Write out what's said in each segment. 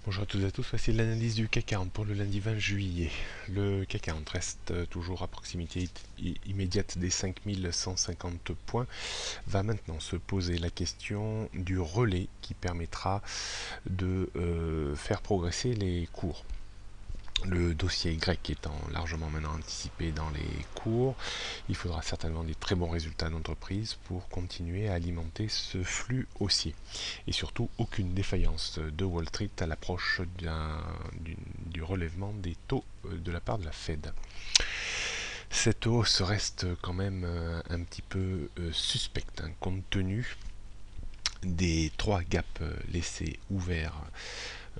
Bonjour à toutes et à tous, voici l'analyse du CAC 40 pour le lundi 20 juillet. Le CAC 40 reste toujours à proximité immédiate des 5150 points. Va maintenant se poser la question du relais qui permettra de faire progresser les cours. Le dossier grec étant largement maintenant anticipé dans les cours, il faudra certainement des très bons résultats d'entreprise pour continuer à alimenter ce flux haussier. Et surtout, aucune défaillance de Wall Street à l'approche du relèvement des taux de la part de la Fed. Cette hausse reste quand même un petit peu suspecte, hein, compte tenu des trois gaps laissés ouverts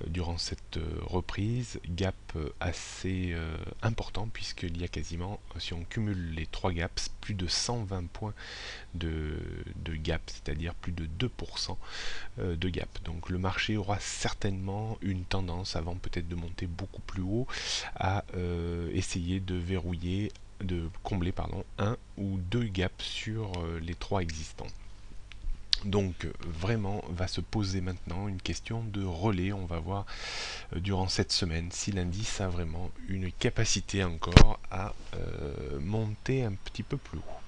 durant cette reprise, gap assez important puisqu'il y a quasiment, si on cumule les trois gaps, plus de 120 points de gap, c'est-à-dire plus de 2% de gap. Donc le marché aura certainement une tendance, avant peut-être de monter beaucoup plus haut, à essayer de verrouiller, de combler un ou deux gaps sur les trois existants. Donc vraiment va se poser maintenant une question de relais. On va voir durant cette semaine si l'indice a vraiment une capacité encore à monter un petit peu plus haut.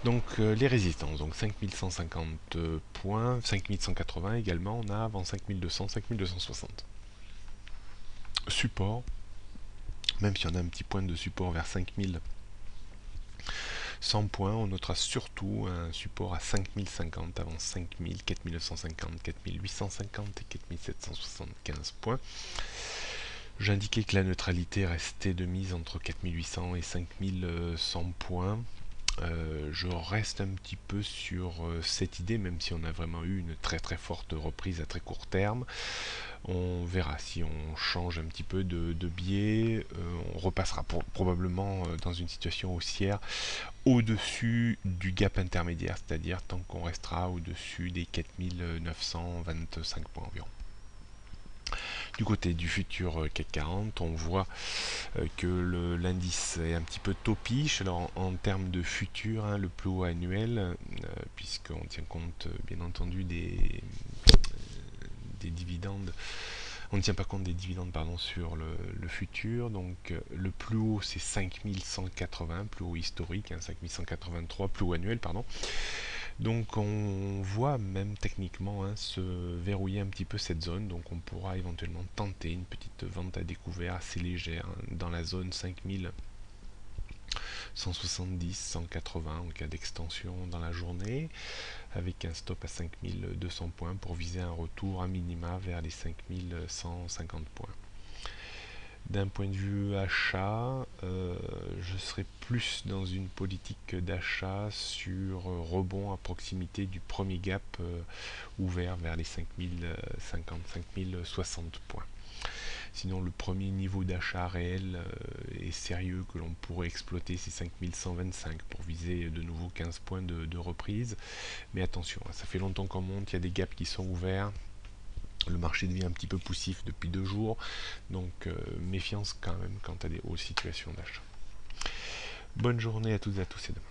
Donc les résistances, donc 5150 points, 5180 également, on a avant 5200, 5260. Support, même si on a un petit point de support vers 5000 100 points, on notera surtout un support à 5050 avant 5000, 4950, 4850 et 4775 points. J'indiquais que la neutralité restait de mise entre 4800 et 5100 points. Je reste un petit peu sur cette idée, même si on a vraiment eu une très très forte reprise à très court terme. On verra si on change un petit peu de biais. On repassera probablement dans une situation haussière au-dessus du gap intermédiaire, c'est-à-dire tant qu'on restera au-dessus des 4925 points environ. Du côté du futur CAC 40, on voit que l'indice est un petit peu topiche. Alors en termes de futur, hein, le plus haut annuel, puisqu'on tient compte bien entendu des dividendes, on ne tient pas compte des dividendes sur le futur. Donc le plus haut c'est 5180, plus haut historique, hein, 5183, plus haut annuel pardon. Donc on voit même techniquement, hein, se verrouiller un petit peu cette zone, donc on pourra éventuellement tenter une petite vente à découvert assez légère, hein, dans la zone 5170, 180 en cas d'extension dans la journée, avec un stop à 5200 points pour viser un retour à minima vers les 5150 points. D'un point de vue achat, je serais plus dans une politique d'achat sur rebond à proximité du premier gap ouvert vers les 5050, 5060 points. Sinon, le premier niveau d'achat réel et sérieux que l'on pourrait exploiter, c'est 5125 pour viser de nouveau 15 points de reprise. Mais attention, ça fait longtemps qu'on monte, il y a des gaps qui sont ouverts. Le marché devient un petit peu poussif depuis 2 jours, donc méfiance quand même quant à des hautes situations d'achat. Bonne journée à toutes et à tous et demain.